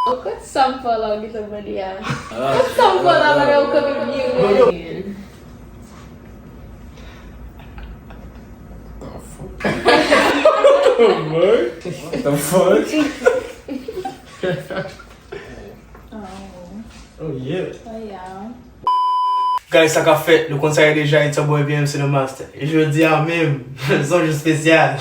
Quanto sample lang kita ba niya? Quanto sample lang ako kami mag-iwan? What the fuck? Oh yeah. Oh yeah. Guys, ça qu'a fait, le conseil déjà est un bon BMC le master. Et je dis à même, son jeu spécial.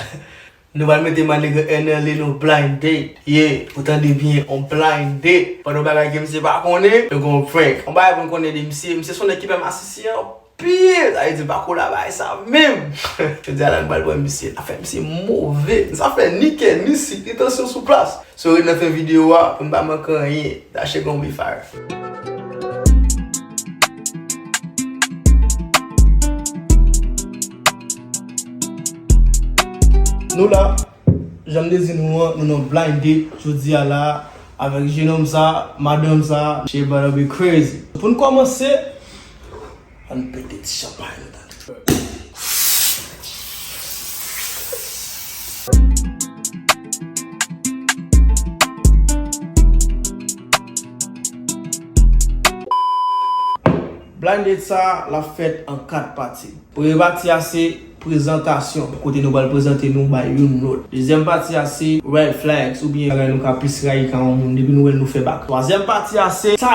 Nous allons mettre ma nègre NL nous blind date. Yeah, autant de bien, on blind date. Pendant que je ne sais pas qu'on est, on prank. On va pas connaître des messieurs, son équipe est associée pire. Ça veut dire pas qu'on l'a ça même. Je dis à la balle pour monsieur, ça fait monsieur mauvais. Ça fait nickel, ni si, détention sous place. So, on a fait vidéo pour ne pas manquer rien. D'achetez qu'on be fire. Nous là, j'aime dire nous avons blindé, je dis à là, avec jeune homme ça, madame ça, she better be crazy. Pour nous commencer, on peut être champagne. Blindate ça, la fête en 4 parties. Première partie c'est présentation. Côté nous allons présenter nous by une autre. Deuxième partie c'est red flags ou bien nous ca plus railler quand on depuis nous fait back. Troisième partie c'est type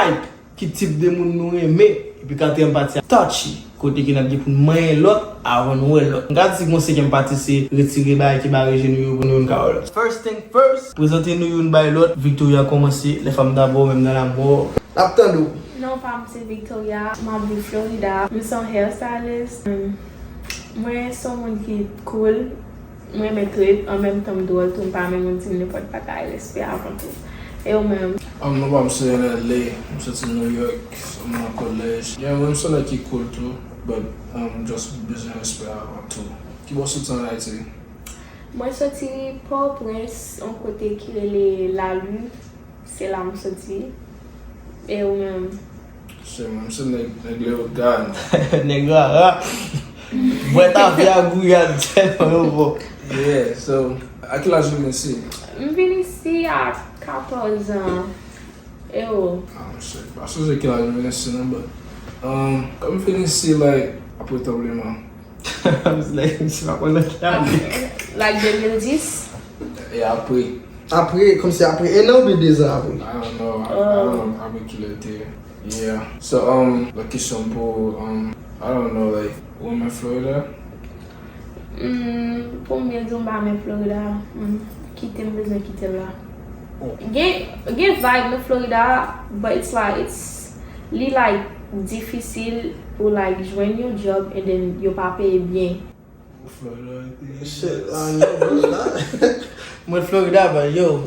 qui type de monde nous aimer et puis quatrième partie touchy côté qui n'a dit pour main l'autre avant nous l'autre. Regarde si mon cinquième partie c'est retirer bail qui va régénérer pour nous carole. First thing first, présenter nous une by l'autre. Victoria commencer les femmes d'abord même dans la mort. Attendez. Non, femme, c'est Victoria. Je suis Florida. Je suis un hairstylist. Moi, je suis un qui est cool. Moi, je suis en même temps drôle. Je ne suis pas même si je ne peux pas l'esprit avant tout. Et moi-même. I'm saying LA. I'm sitting in New York. I'm in college. Yeah, I'm saying that cool too. But I'm just business avant tout. Qui va sortir en Haïti? Moi, je suis sorti pour Prince, un côté qui est la rue. C'est là que je suis sorti. Et moi-même. I'm saying like little guy. Nègre, ouais, t'as fait un bouillard tellement. Yeah, so à quel âge vous venez? Je viens ici à 14 ans. Et oh. Shit. I should say quel âge vous venez, but comme je viens ici, like, après probablement. I was like, je pas connaître. Like 2010? Et après. Après, comme c'est après, et non, mais 2 ans après. I don't know. I don't know how much you there. Yeah. So la question pour I don't know, like women Florida. Pour moi, je vais Florida. Quitter, besoin quitter là. Get vibe in Florida, but it's like difficile pour like join your job and then your pas payer bien. Florida. Shit, moi Florida, bah yo,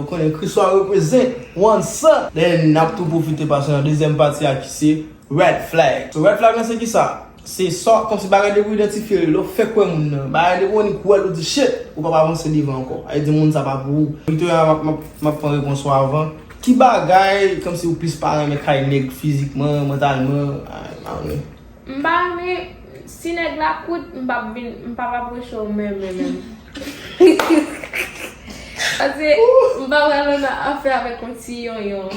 connais Chris soit représente one son. Then n'a tout profiter parce que la deuxième partie à qui c'est red flag. So red flag c'est qui ça? C'est ça comme si bagay de identifier le fait quoi moun bagay de on quoi le shit ou pas avancer devant encore. Ay di moun ça pas pour. Victoria m'a prendre réponse avant. Qui bagay comme si ou plus parler mais kay nèg physiquement, mentalement, M'ba mais si nèg la coûte m'pa approcher même. Parce que m'ba vraiment affaire avec un petit yon.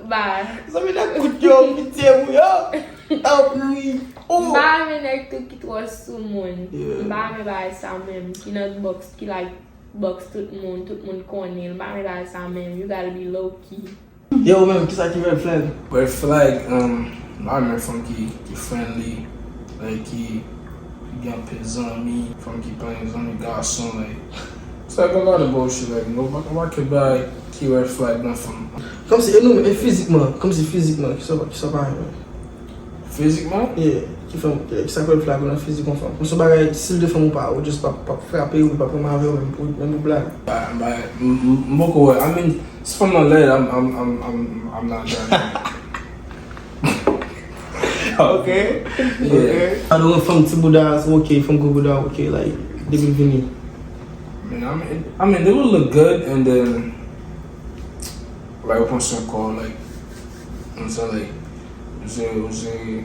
Bah, ça me la coûte yo pitié ou yo. Ah oui. M'ba mais nèg tout qui trop sous monde. M'ba mais ba ça même qui not box qui like box tout le monde connaît. M'ba mais ba ça même. You gotta be low key. Yo même qui ça qui red flag? Red flag, my man from qui friendly, like qui got pis on me, from qui playing on the garçon, like it's like a lot of bullshit, like nobody could buy key red flag nothing. Comme si non mais physiquement, qui ça pas. Physiquement? Yeah, qui ça red flag dans physiquement femme. Comme ça bagay s'il de femme ou pas, ou juste pas frapper ou pas pour m'avoir même blague. Moko, I mean, it's from my leg. I'm not done. Okay. Yeah. Okay. I don't know from Tibuda, it's okay. From Guguda, okay. Like they be vinny. I mean, they would look good, and then like once I call, like, and so like,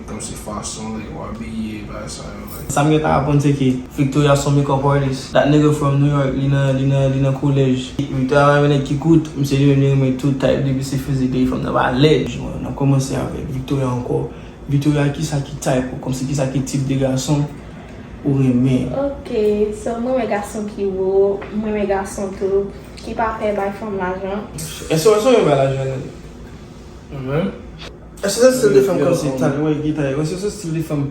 comme si façon, like, habillé, bah, ça, like. Sa mwen ta apon te ki Victoria son makeup artist. That nigga from New York, li nan college. Victoria mwen ki koute, mse li mwen tout type de bisi fizik from the ledge. Nan komanse avek Victoria anko. Victoria ki sa ki type, kom si ki sa ki type de garçon ou reme. Ok, so mwen garçon ki wo, mwen garçon tou, ki pa fe bay fom l'ajan. Eso yon ba l'ajan? Eso se stil de fem kom si tali wey gitay, eso se stil de fem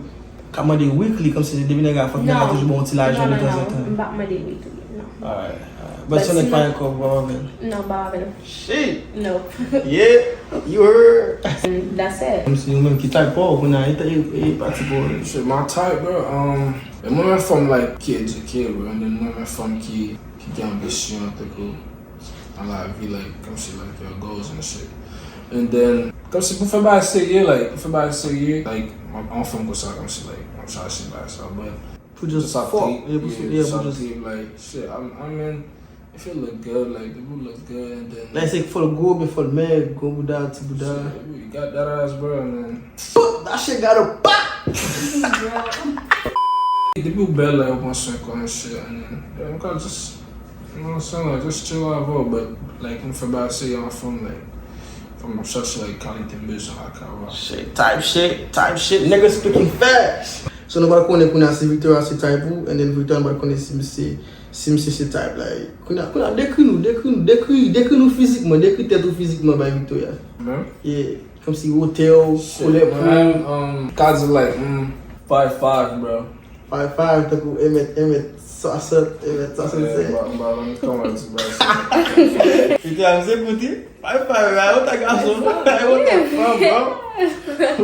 kamade weekly kom si devine ga fok nega toujou bon ti l'ajan de tan tan. Non, mbak made weekly, non. Alright. But son ek pa yon kop ba wavel? Non, ba wavel. Shit! No. Yeah, you heard. That's it. Kom si yon menm ki type po, kona yon pati po. Shit, my type, bro, mwen from like ki educated, bro, and then mwen from ki ambisyon te ko. And like, be like, comme si like your goals and shit. And then, comme si pou fè ba serye, like, an fèm ko sa, comme si like, an chache ba sa, but Pou just fuck, fuck. like, shit, I mean, if it look good, like, the boot look good, and then Like say for go before meg, go buda to buda. shit, you got that ass, bro, and then That shit got a pop! the boot belle like up on circle and shit, and then yeah, I'm kinda just, you know what I'm saying, like, just chill out, bro, but like, I'm fè ba serye an fèm, like, from a church like quality music like Shit, type shit. Nigga speaking fast. So nobody kone kuna si Victoria si type ou, and then Victoria nobody kone si mse si type like. Kuna dekri nou fizikman, dekri tetou fizikman by Victoria. man. Yeah, kom si hotel, Shit, man. Guys are like 5'5", bro. 5'5", taku emet sasat se. Victoria mse puti, 5'5", right? What that garçon? What that from, bro?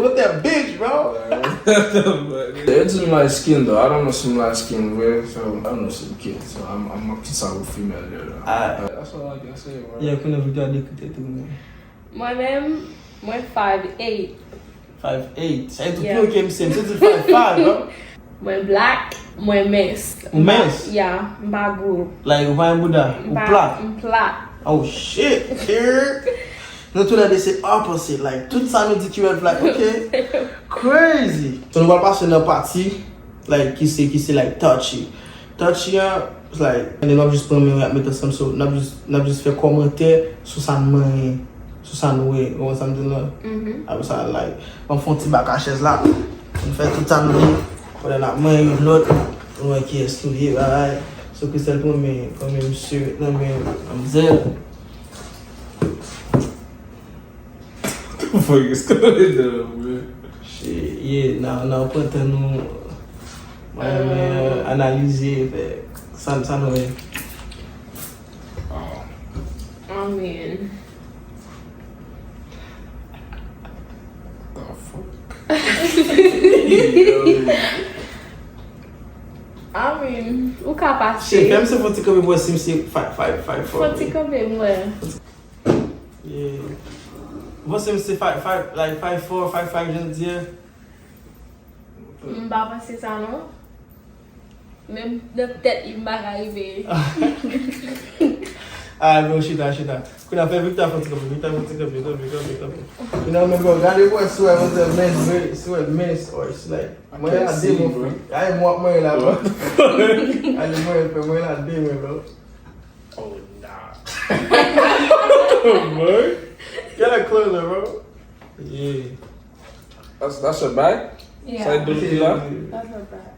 What that bitch, bro? It's some light skin though. I don't know some light skin where, so I don't know some kids. So I'm a kids out with female there though. That's all I can say, bro. Yeah, kuna Victoria dekri tetou men. Mwen 5'8". 5'8". Sa yon Yeah. tou ke mse 5'5", bro. Mwen black, mwen mes. Ou mes? Yeah, mba gro. Like, ou pa yon bouda? Ou plat? Plat. Oh shit, here. Nou tou la de se opposite, like, tout sa nou di ki red flag, ok? Crazy. So nou wal pase nan party, like, ki se like touchy. Touchy ya, it's like, and then nap just pon men wè Mete sam, so nap just fè komante sou sa mwen, sou sa nou wè, ou sa mwen la. Apo sa like, man fon ti bak a chez la, mwen fè tout sa nou, pou den ap mwen yon lot, mwen ki estudye, alright? So Kristel pou men msye, nan men amzel. What the fuck is going on, man? Shit, yeah, nou pwente nou analize san nou e. I mean, The fuck? ou ka pase? Shit, fèm se foti kome bwe sim se 5'4". Foti kome mwen. Yeah. Você me 5'4", like 5'4", 5'5", jen diye? Mba pase sa non? Mem de tet yon bak arive. Ah, bro, chita. Kuna fè Victor foti kome. Kuna mwen go, gade wè sou mens, or it's like, mwen la de mwen fwe. Aye mwen la, bro. Mwen la de mwen, bro. Oh, nah. What? Get a closer, bro. Yeah. That's your bag? Yeah. Side do that? That's not bad.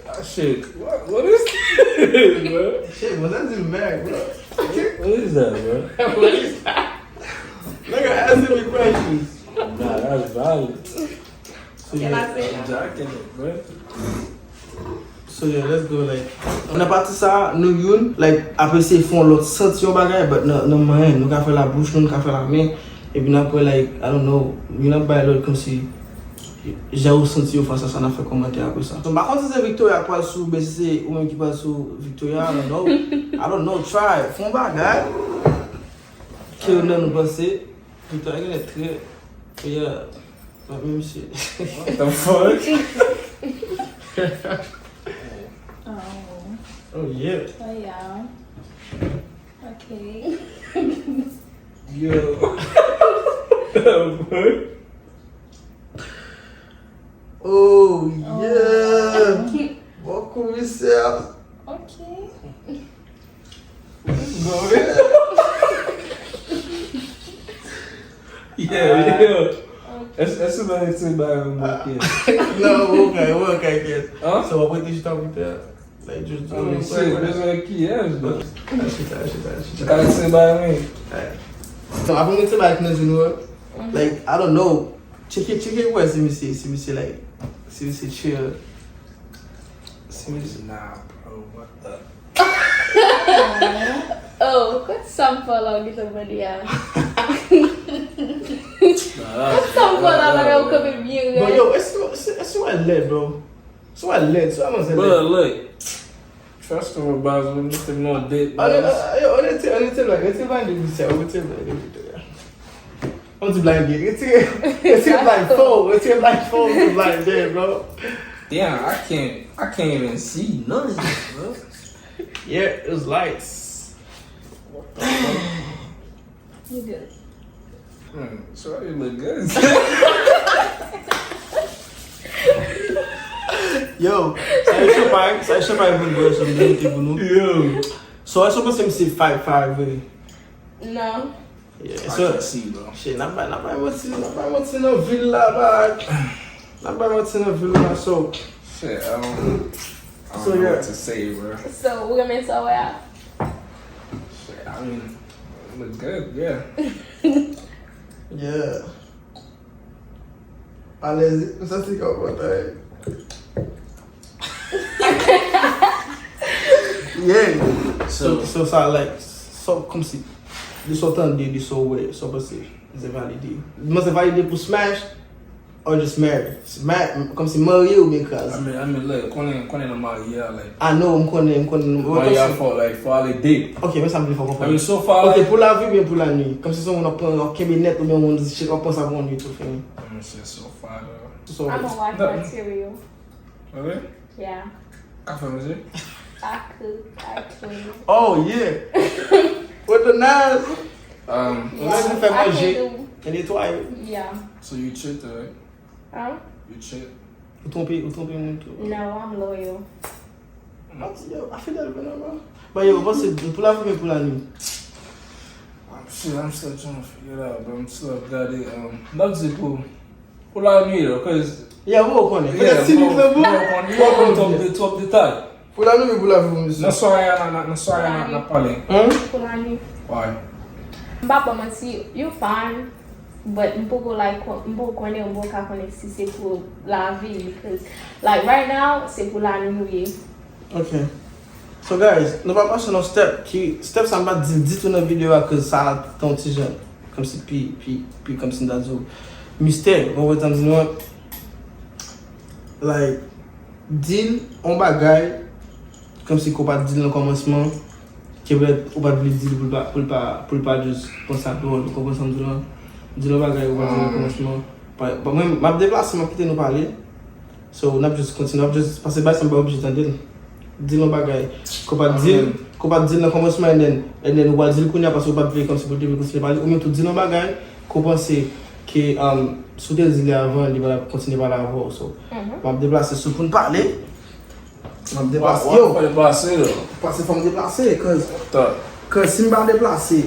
That shit. What is this, bro? Shit, was that just mad, bro? What is that, bro? What is that? Nigga asking me questions. Nah, that's valid. Can I say I'm that? jacking it, bro. So yeah, let's go like. On a pati sa, nou yon, like, apre se fon lot senti yon bagay, but nan mayen, nou ka fe la bouche, nou ka fe la men, e bi nan pou like, I don't know, yon nan bay lot kom si, ja ou senti yon fasa sa nan fe komante apre sa. So bakon se Victoria kwa sou, be se ou men ki kwa sou Victoria, I don't know, try, fon bagay, ki yon nan nou pase, Victoria gen e tre, yeah, but mèm shit. What the fuck? Oh yeah. Oh yeah. Okay. Yo. What? Oh, yeah. Beaucoup, Michel. Okay. Go Yeah. Essa não é esse bairro, No, okay, kid. Huh? So what did you talk with that? Like just Shit, mesmo aqui é, though. Shit. Cara, esse bairro aí. So I've been to like you know, like I don't know. Check it where see me like see me chill. See me Nah, bro, what the? Oh, quanto sample lang dito ba niya? Quanto sample lang ako kabibigyan, But guys? yo, it's so I led, bro. So I led. So I'm gonna say Bro, look. Trust him about it. When you say no dick, bro. Only like it's blind date. We say it's blind date. It's blind phone. It's blind phone. It's blind date, bro. Damn, I can't even see none of this, bro. Yeah, it was lights. What the fuck? You good. So you look good. Yo, saya coba even gue sebelum tiba nu. Yo. So I supposed to see 5'5" really. No. Yeah, I so can't see, bro. shit, not by what's in a villa, but not by what's in a villa. So Shit, I don't So, know yeah. what to say, bro. So, we're gonna miss our out. Shit, I mean, it look good, yeah. yeah. Allez, ça c'est comme ça. Yeah. So comme si de sortant de so way, so parce c'est validé. Mas é validé pour smash or just marry. Comme si marié ou bien cause. I mean, look, quand on est marié, like, I know I'm connais. marié for all the date. Ok, mais ça me fait pas I comprendre. mean, so far, Ok, like, pour la vie bien pour la nuit. Comme si on prend un cabinet ou bien on dit on pense à bon nuit tout fini. I mean, shit, so far, though. So I'm a watch material. Okay? Yeah. Café, monsieur? I clean. oh yeah. With the knives. Yeah. Fait I manger. can do. Et nettoyer. Yeah. So you cheat, right? Huh? You cheat? Ou tromper mon tout. No, I'm loyal. Yo, I feel that bro. But yo, what's it pour la vie pour la nuit? I'm still trying to figure it out, but I'm still got it. Not to pull out me though, cause Yeah, vous connaissez. yeah, Si vous voulez top détail. pour la nuit pour la vie monsieur. Na soirée na parler. Pour la nuit. Why? Mbapa mati, you fine. But mpoko like mpoko kone mboka kone si c'est pour la vie because like right now c'est pour la nuit. Okay. So guys, nous va passer dans step step ça m'a dit tout dans vidéo que ça ton petit jeune comme si puis comme si d'azo mystère on va t'en dire like deal on bagaille comme si qu'on pas deal au commencement qui veut ou pas dire pour pas juste penser à toi qu'on pense en dire le bagaille ou pas dire au commencement pas moi m'a déplacé m'a quitté nous parler so on a juste continuer on juste passer by ça pas obligé d'entendre dire le bagaille qu'on pas dire dans commencement and then ou pas dire qu'on y a parce qu'on pas vivre comme si pour dire continuer parler ou même tout dire le bagaille qu'on penser que sous des îles avant il va continuer par la voix so m'a déplacer sur pour nous parler m'a déplacer yo Pas déplacer là. parce que faut me déplacer Tá. que si me pas déplacer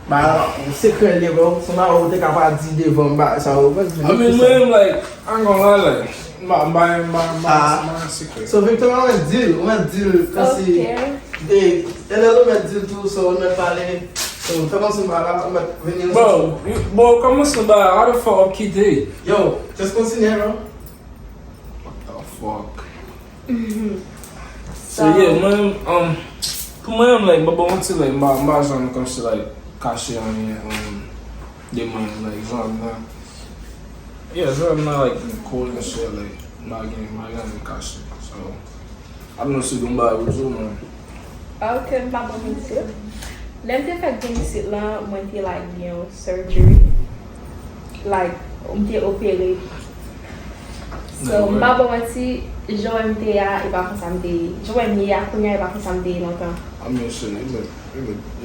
bah c'est que les bro ça va on est capable de dire devant bah ça va I mean, man, like, I ain't gonna lie, like, my secret. so Victor on va dire parce que et elle va dire tout ça on va parler so fait comme ça on va venir Bro, comment ça va? How the fuck kid day? yo just continue bro What the fuck? So Yeah, man, come on, like, but want to, like, my genre comes to, like, cash on here, the money, like, genre, man. Yeah, genre, not, like, cool and shit, like, my game, cash. So, I don't know if you're gonna buy with you, man. okay, mbapa misi. Lem te fek genisit la mwen te like, you know, surgery. Like, mte opere. So, mbapa mati, jowe mte ya, e pa konsamde. Jowe mte ya, konya e pa konsamde lontan. I mean, shit, you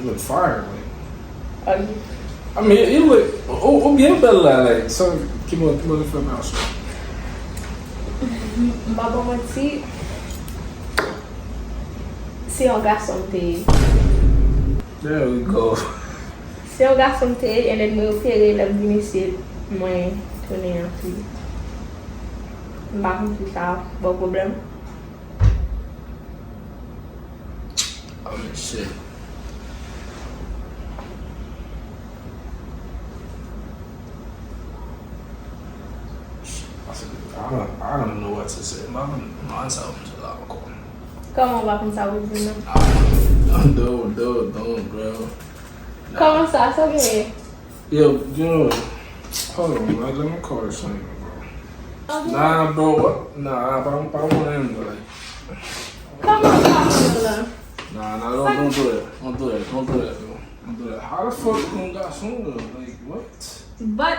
look fire, like. Okay. I mean, you look, bien belle, like, so, keep on the film out, so. Baba Mati, c'est un garçon t'es. There we go. C'est un garçon t'es, et then me opérer la vinicier, moi tourner en fille. M'a compris ça, bon problème. I mean, shit. I don't know what to say. Mine's out to the alcohol. Comment on va comme ça vous dire? Don't, bro. Comment ça, c'est ok? Yo, you know, hold on, man. Let me call this thing, bro. Nah, bro, what? Nah, I don't want him, but like. Comment ça, Nah, don't do that. Don't do that, bro. Don't do that. How the fuck you gonna got some of them? Like, what? But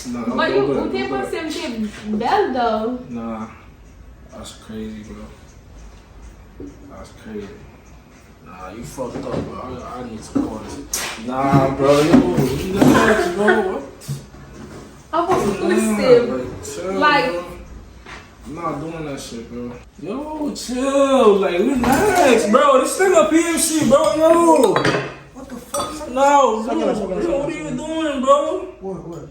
Nah, but don't you do that, t'es don't do pensé that. m'te belle though. Nah, that's crazy, bro. That's crazy. Nah, you fucked up, bro. I need to call this. Nah, bro, you nuts, bro. What? I was Nah, twisted. chill, Like- bro. I'm not doing that shit, bro. Yo, chill. Like, relax, bro. This nigga PMC, bro. Yo. What the fuck? No, Second, bro. second, Yo, what are you doing, bro? What?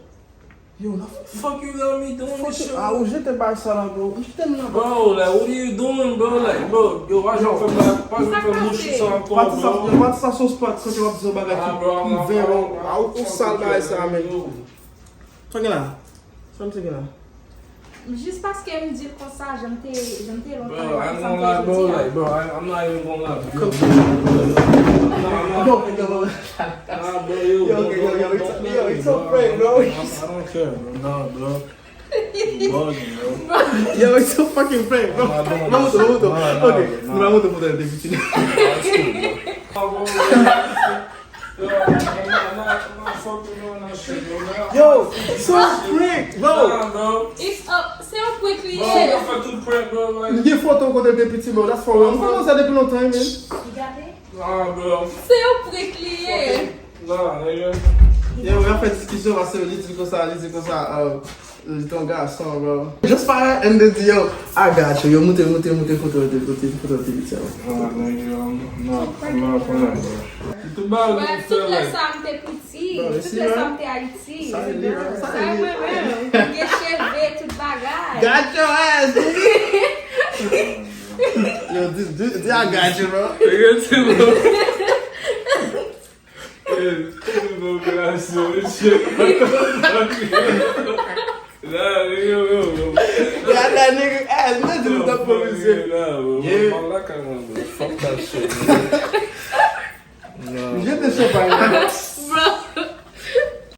Yo, la Fuck you got me doing this shit? Ah, hoje te vai ça là, bro. Je t'aime là, bro. Bro, like, what are you doing, bro? Like, bro, yo, why you fais moucher ça encore, Pati sa, bro? pati sa son spot, sa te wap dizo bagay Ah, bro, I'm not- ki vero. I'm not- Ou sal bagay sa, men. Yo. Sò gen la? Sò gen la? Juste parce qu'elle me dit comme ça, j'aime tes longtemps. Bro, I ain't gonna lie, bro. Like, bro, I'm not even gonna lie. Come. Nah, Yo, bro, yo, it's a prank, bro. I don't care, bro. Nah, bro. You bugging, bro. Yo, it's a fucking prank, bro. I'm not doing Vamos, that shit. vamos. Nah, Ok, nah. vamos a poder definir. That's cool, bro. Yo, I'm not fucking doing that shit, bro. Yo, it's a prank, bro. Nah, bro. It's up, c'est un peu Bro, crié. I fuck to print, bro. Like, Nye foto kote de petit, bro. That's for one. Comment ça depuis longtemps, man? Regardez. nah, bro. C'est un peu crié. Nah, nigga. Yo, on a fait discussion parce que il dit comme ça, ton garçon, bro. Just fire and then yo, I got you. Yo, moute photo de petit. Nah, nigga, I'm not playing, bro. Tu parles Ouais, de toutes faire, les like, femmes t'es petit, Bon, toutes ici, les là. femmes t'es Haïti. Ça, il est, hein, ça, Ça, il est. ouais, même. Get cheveux, toute bagaille. Got your ass, nigga. Yo, this I got you, bro. nigga, too, bro. Yeah, shit. Nah, nigga, yo. Got that nigga ass. Nothing up for me, shit. Nah, bro. Yeah. I'm like, I want to fuck that shit, man. Nah, Get this shit right now.